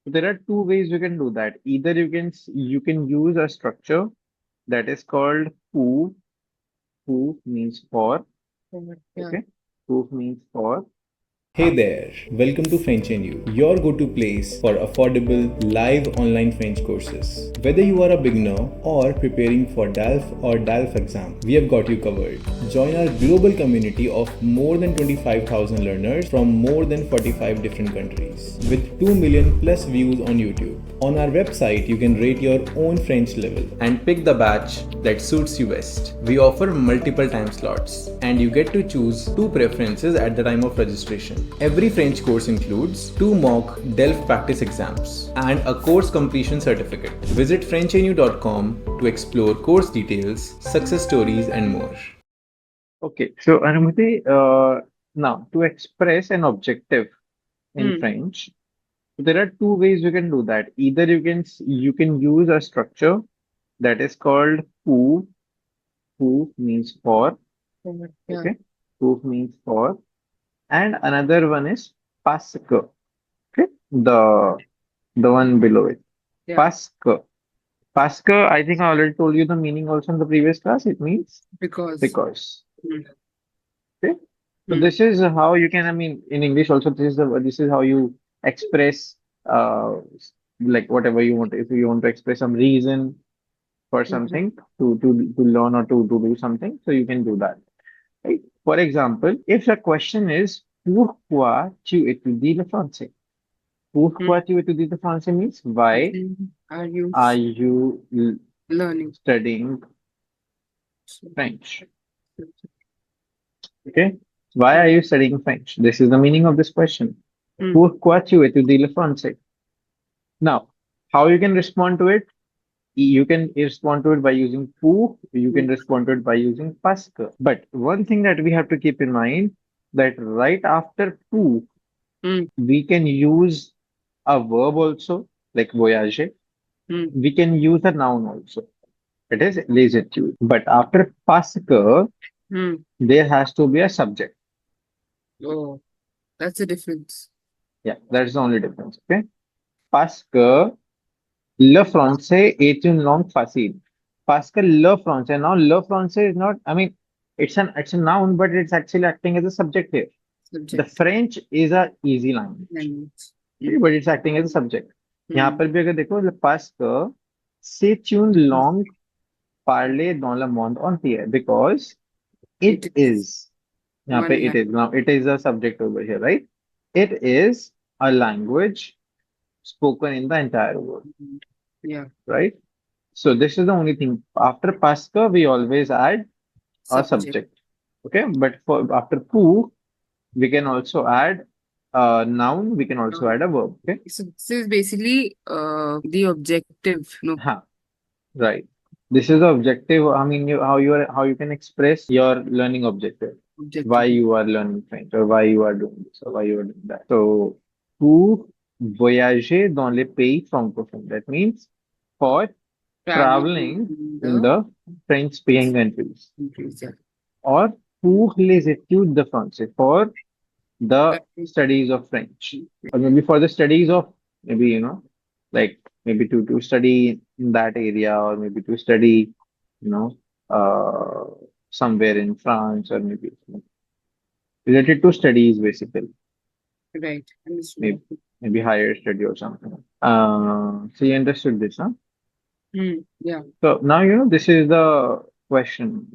There are two ways you can do that. Either you can use a structure that is called who. Who means for. Yeah. Okay. Who means for. Hey there, welcome to French and You, your go to place for affordable live online French courses. Whether you are a beginner or preparing for DELF or DELF exam, we have got you covered. Join our global community of more than 25,000 learners from more than 45 different countries with 2 million plus views on YouTube. On our website, you can rate your own French level and pick the batch that suits you best. We offer multiple time slots and you get to choose two preferences at the time of registration. Every French course includes two mock DELF practice exams and a course completion certificate. Visit frenchnyou.com to explore course details, success stories, and more. Okay. So Anumati, now to express an objective in Hmm. French, there are two ways you can do that. Either you can use a structure that is called who. Who means for. Yeah. Okay. Who means for. And another one is parce que. Okay. The one below it. Yeah. Parce que. Parce que, I think I already told you the meaning also in the previous class. It means Because. because. Hmm. Okay. So Hmm. this is how you can, I mean, in English also, this is how you express uh like whatever you want. If you want to express some reason for Mhm. something to learn or to do something, so you can do that. Right? For example, if the question is pourquoi tu étudies le français? Hmm. Pourquoi tu étudies le français means why Are you are you learning? studying French? Okay. Why are you studying French? This is the meaning of this question. Hmm. Pourquoi tu étudies le français? Now, how you can respond to it? You can respond to it by using pour, you Hmm. can respond to it by using parce que. But one thing that we have to keep in mind that right after pour, Hmm. we can use a verb also, like voyager. Hmm. We can use a noun also. It is lassitude. But after parce que, Hmm. there has to be a subject. Oh, that's the difference. Yeah, that's the only difference. Okay. Parce que le français est une langue facile. Parce que le français. Now, le français is not, I mean, it's a noun, but it's actually acting as a subject here. The Subject. French is a easy language, Language. okay, Hmm. but it's acting as a subject. यहाँ Hmm. पर भी अगर देखो, parce que c'est une langue parlée dans le monde entier because it It is is. यहाँ पे one it language. is. Now, it is a subject over here, right? It is a language spoken in the entire world, Yeah. right? So this is the only thing. After Pascha, we always add a Subject. subject. Okay, but for after poo, we can also add a noun. We can also add a verb. Okay, So this is basically the objective. No. huh, right. This is the objective. I mean, how you can express your learning objective. Why Objective. you are learning French or why you are doing this or why you are doing that. So, pour voyager dans les pays francophones. That means for Traveling traveling in in the the French-speaking countries. countries. Yeah. Or pour les études de français, for the That is- studies of French, or maybe for the studies of maybe like maybe to study in that area, or maybe to study you know somewhere in France, or maybe related to studies basically, Right. Understood. maybe maybe higher study or something. So you understood this, huh? Hmm. Yeah. So now this is the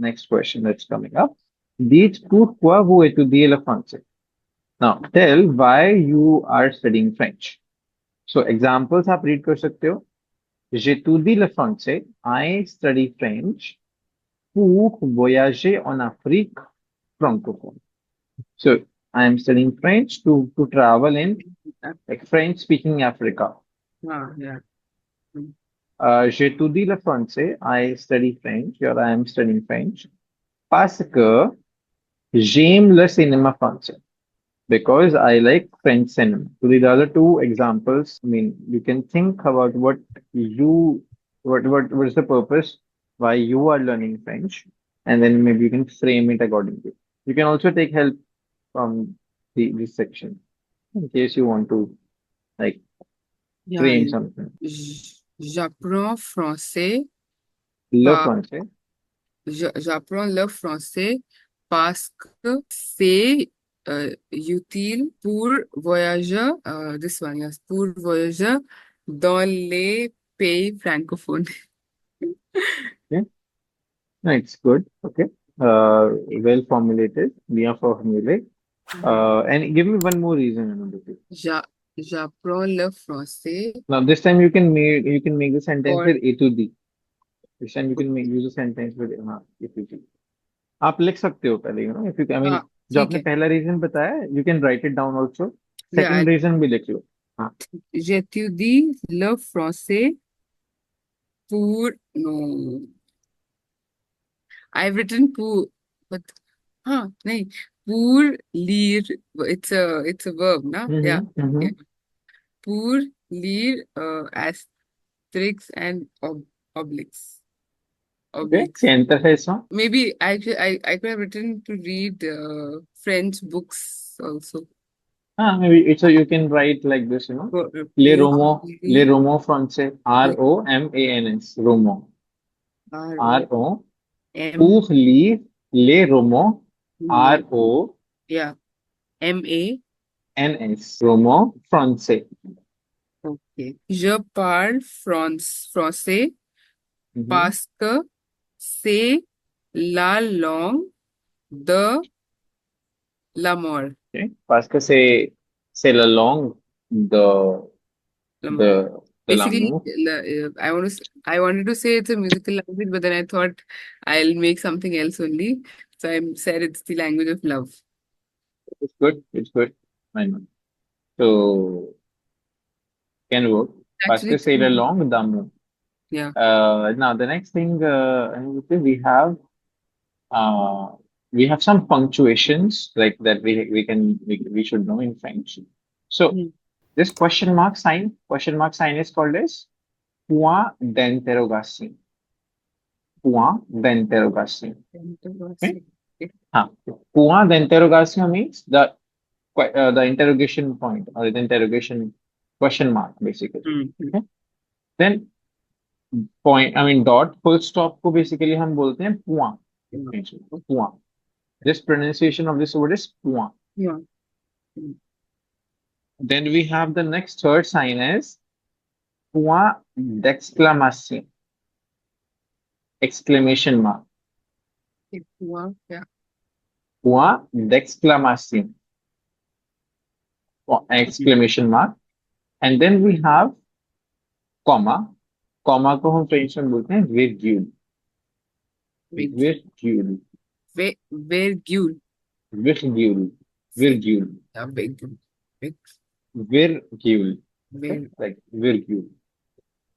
next question that's coming up. Dites pourquoi vous étudiez le français. Now, tell why you are studying French. So, examples आप read कर सकते हो. J'étudie le français. I study French pour voyager en Afrique francophone. So, I am studying French to travel in like French-speaking Africa. Yeah. Hmm. J'étudie le français. I study French, or I am studying French parce que j'aime le cinéma français. Because I like French cinema. So these are the two examples. I mean, you can think about what is the purpose why you are learning French, and then maybe you can frame it accordingly. You can also take help from this section in case you want to like Yeah, Train something. j'apprends français Le par français. j'apprends le français parce que c'est utile pour voyager, this one, yes, pour voyager dans les pays francophones. Okay. No, it's good. Okay. Well formulated. Bien formulé. And give me one more reason. Anubhuti. J'apprends le français Now this time you can make the sentence for with A to D. This time you can use a sentence with हाँ A to D. आप लिख सकते हो पहले if you I mean हाँ जो ठीक आपने है पहला रीजन बताया you can write it down also. या Second reason भी लिख लो. हाँ. j'étudie le français pour no I've written pour but हाँ नहीं pour lire it's a verb ना yeah yeah pour lire asterisks and obliques Okay. obliques Sienta eso. maybe actually I could have written to read French books also Maybe so you can write like this. pour Le lire Romo français. ROMANS. Romo. RO. ROM Pour lire les romans. ROMANS. yeah MA Roman français. ok je parle français Mhm. parce que c'est la langue de l'amour. Okay. Parce que c'est la langue de L'amour. de de Basically, l'amour. I wanted to say it's a musical language, but then I thought I'll make something else only. So I said it's the language of love. It's good. It's good. I know. So can work. Parce que Actually, c'est la langue d'amour. yeah. Now the next thing uh, we have some punctuations like that we should know in French. So Hmm. this question mark sign is called as point d'interrogation. Point d'interrogation. Okay? Point d'interrogation means the interrogation point or the interrogation question mark basically. Okay? Then dot full stop को basically हम बोलते हैं point. Point. This pronunciation of this word is point. Yeah. Then we have the next third sign as point d'exclamation. Exclamation mark. Yeah. Point d'exclamation. Exclamation mark. And then we have comma. Comma को हम French में बोलते हैं virgule. Virgule. Virgule. Virgule. Virgule. Yeah, virgule. Virgule. Like virgule.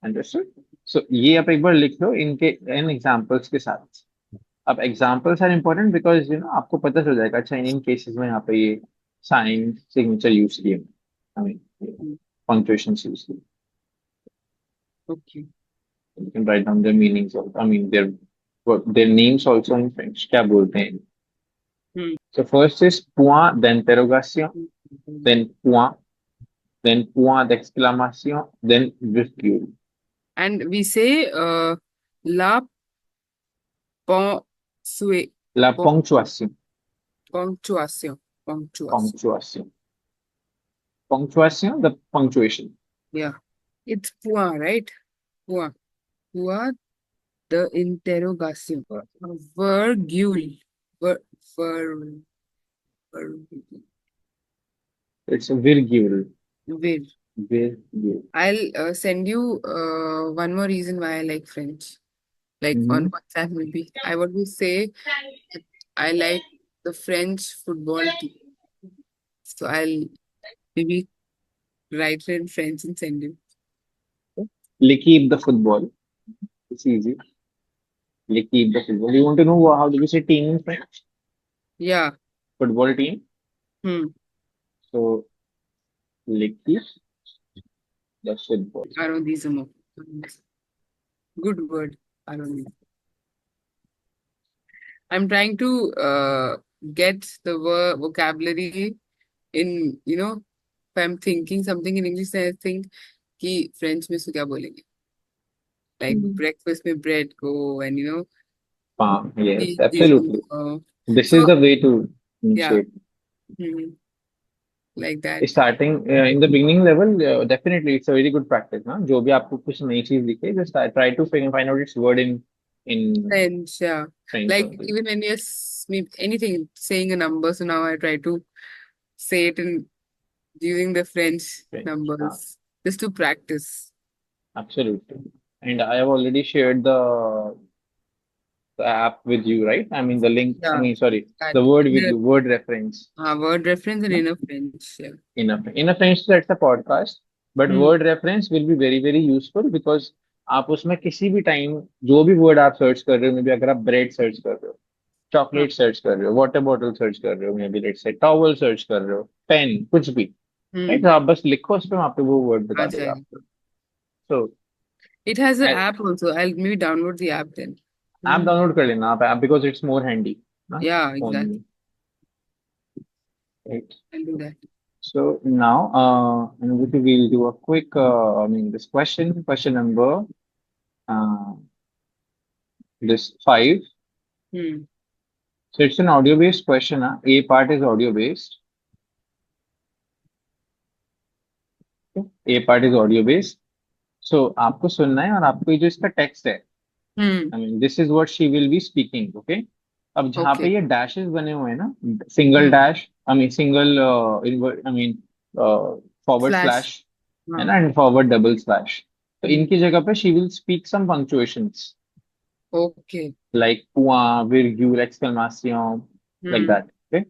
Understood? So ये आप एक बार लिख लो इन examples के साथ. अब एग्जांपल्स आर इंपॉर्टेंट बिकॉज आपको पता चल जाएगा अच्छा इन केसेस में यहाँ पे ये साइन सिग्नेचर यूज किए आई मीन punctuations यूज किए. Okay. You can write down their meanings of, their names also in French. क्या बोलते हैं? So first is point d'interrogation, then point d'exclamation, then virgule. And we say la ponctue La punctuation. punctuation. Punctuation. Punctuation, the punctuation. Yeah. It's point, right? Point. Point the interrogation. Virgule. Vir, It's a virgule. vir. Virgule. I'll send you one more reason why I like French. Like on WhatsApp maybe. I want to say that I like the French football team. So I'll maybe write it in French and send you. L'équipe the football. It's easy. L'équipe the football. You want to know how do we say team in French? Yeah. Football team. So l'équipe the football. Arrondissement. Good word. Arrondissement. I'm trying to get the vocabulary in, if I'm thinking something in English, then I think कि French में इसको क्या बोलेंगे, like breakfast में bread को, and Yes, tea is absolutely. This is so the way to yeah, initiate. like that. Starting in the beginning level, definitely it's a very good practice. ना जो भी आपको कुछ नई चीज दिखे, just try to find out its word in French, yeah. French Like only. even when you're anything, saying a number, so now I try to say it in using the French French. numbers just to practice. Absolutely. And I have already shared the app with you, right? I mean the link. I Yeah, mean, sorry, that the word with you, word reference. word reference and No? inner French. Yeah. In a French, that's a podcast, but Hmm. word reference will be very very useful because आप उसमें किसी भी time जो भी word आप search कर रहे हो, मे बी अगर आप ब्रेड सर्च कर रहे हो, हाँ, चॉकलेट सर्च कर रहे हो, वाटर बॉटल सर्च कर रहे हो, may be let's say towel search कर रहे हो, पेन, कुछ भी, राइट? hmm. तो आप बस लिखो उस पे, वहाँ पे वो वर्ड आ बता देगा जाएगा. आपको. सो It has an app also. I'll maybe download the app then. App download कर लेना आप, बिकॉज इट्स मोर हैंडी ना Yeah, फोन exactly. में, right? I'll do that. So now, and we'll do a quick, I mean, this question number, uh, this 5. Hmm. So it's an audio-based question. A part is audio-based. A part is audio-based. So आपको सुनना है और आपको ये जो इसका text है, Hmm. I mean, this is what she will be speaking, okay? अब जहाँ पे Okay. ये डैशेस बने हुए हैं ना, single Hmm. Dash, I mean single, I mean forward Slash. Slash है ना, एंड फॉरवर्ड डबल स्लैश, तो Hmm. इनकी जगह पे she will speak some punctuations Okay. like point, virgule, exclamation, like Hmm. that, okay?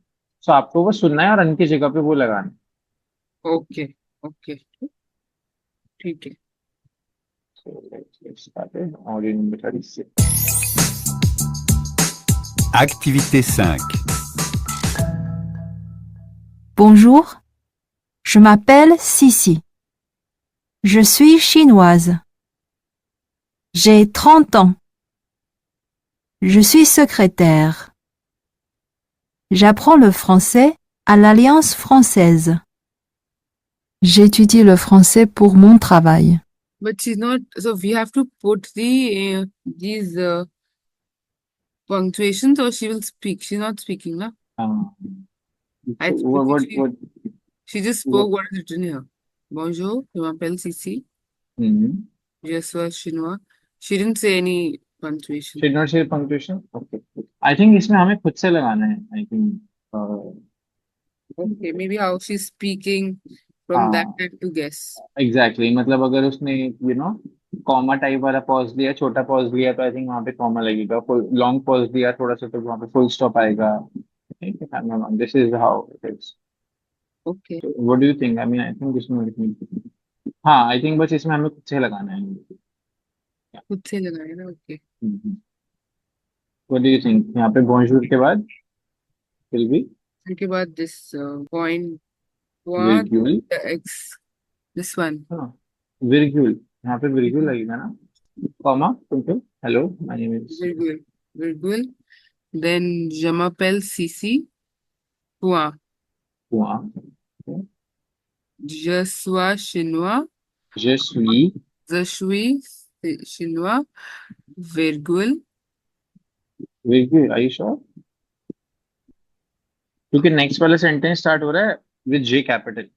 So आपको वो सुनना है और इनकी जगह पे वो लगाना है. Okay. Okay. ठीक है. So let's get started. Audio number 36. Activité 5. Bonjour, je m'appelle Sissi. Je suis chinoise. J'ai 30 ans. Je suis secrétaire. J'apprends le français à l'Alliance française. J'étudie le français pour mon travail. But she's not. So we have to put these punctuations, or she will speak. She's not speaking, na? I So believe she just what, spoke what is written here. Bonjour, je m'appelle Sissi. mhm. Je suis chinois. She didn't say any punctuation. Should not say punctuation. Okay. I think इसमें हमें खुद से लगाना है. I think. Okay, maybe how she's speaking from that हाँ, I to guess. Exactly. मतलब अगर उसने कॉमा टाइप वाला पॉज दिया, छोटा पॉज दिया, तो आई थिंक वहाँ पे कॉमा लगेगा. फुल लॉन्ग पॉज दिया थोड़ा सा, तो वहाँ पे फुल स्टॉप आएगा. ठीक है, this is how it is. Okay, what do you think? I mean, I think इसमें, हाँ, आई थिंक बस इसमें हमें खुद से लगाना है. खुद से लगाए ना. Okay. What do you think? यहाँ पे बॉन्जूर के बाद विल बी उसके बाद this point what विर्ग्यूल. the X this one. हाँ, विर्ग्यूल. यहाँ पे विर्ग्यूल लगेगा ना, कॉमा. तुमको hello, my name is Virgule. Then je m'appelle Sissi. Point. कुआं. Je suis chinois. Je suis. Je suis chinois. Virgule. विर्ग्यूल. Are you sure? क्योंकि नेक्स्ट वाला सेंटेंस स्टार्ट हो रहा है with J capital.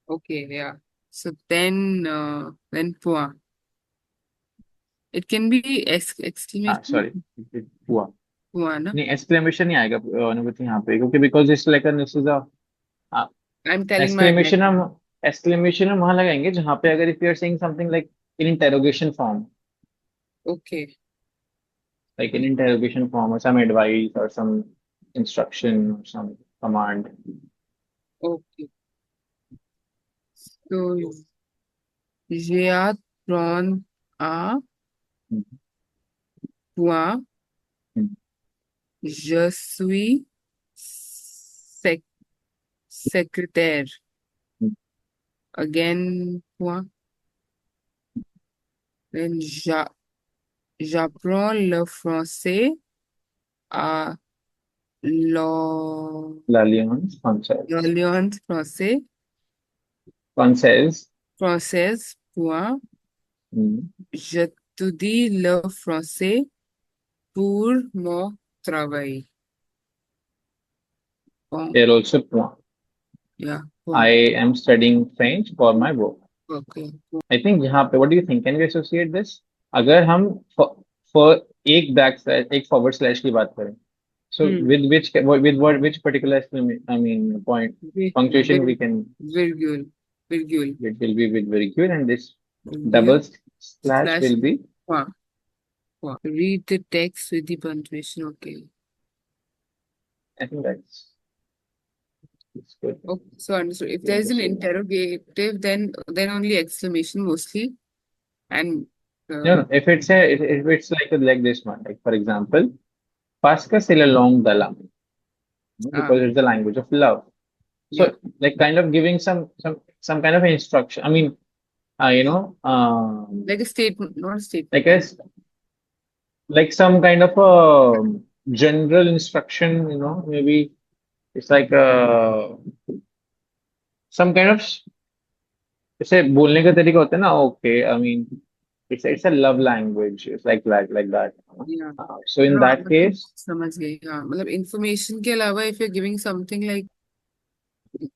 Okay, yeah. So then point. It can be हाँ, exclamation sorry, हुआ. point, ना? नहीं, एक्सक्लेमेशन नहीं आएगा अनुभूति यहाँ पे, क्योंकि because it's like this is a I'm telling my exclamation. हम एक्सक्लेमेशन हम वहां लगाएंगे जहाँ पे अगर if you are saying something like in interrogation form, okay. like in interrogation form, or some advice or some instruction or some command. Okay. So j'apprends à Mhm. point. Mhm. Je suis secrétaire. Mhm. Again, point. Then j'apprends le français à L'Alliance française. l'Alliance Française. française point. Hmm. J'étudie le français pour mon travail. Point. There also point. Yeah. I Point. am studying French for my work. Okay. I think यहाँ पे what do you think? Can we associate this? अगर हम for एक back slash एक forward slash की बात करें, so Hmm. with which particular I mean point punctuation we can Virgule. Virgule. it will be with virgule and this Will be double a slash slash. will be Point. Point. Read the text with the punctuation. Okay. I think it's good. Okay. So understood. If there is an interrogative, then only exclamation mostly. And No, if it's like this one, like for example, Pasca c'est la langue de l'amour, because it's the language of love. So yeah. like kind of giving some kind of instruction. I mean, Like a statement, not a statement. I guess like some kind of a general instruction, maybe it's like some kind of जैसे बोलने का तरीका होता है ना okay I mean it's a love language it's like that Yeah. so in that case समझ गई हाँ मतलब information के अलावा if you're giving something like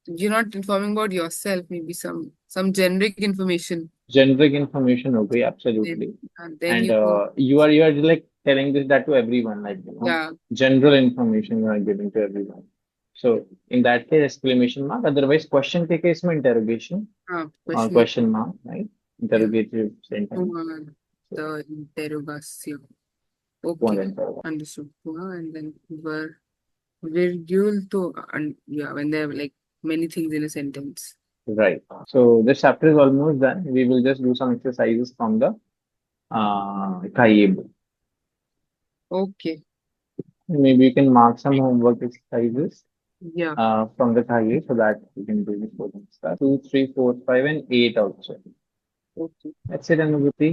you're not informing about yourself maybe some generic information हो गई absolutely then and you you are like telling that to everyone like yeah general information you are giving to everyone so in that case exclamation mark otherwise question के case में interrogation question mark right interrogative sentence the interrogation okay understood and then virgule to yeah when there are like many things in a sentence right so this chapter is almost done we will just do some exercises from the Kaye book. Okay. Maybe you can mark some homework exercises Yeah. from the Kaye so that you can do before the start. 2, 3, 4, 5, and 8 also. Okay. That's it, Anubhuti.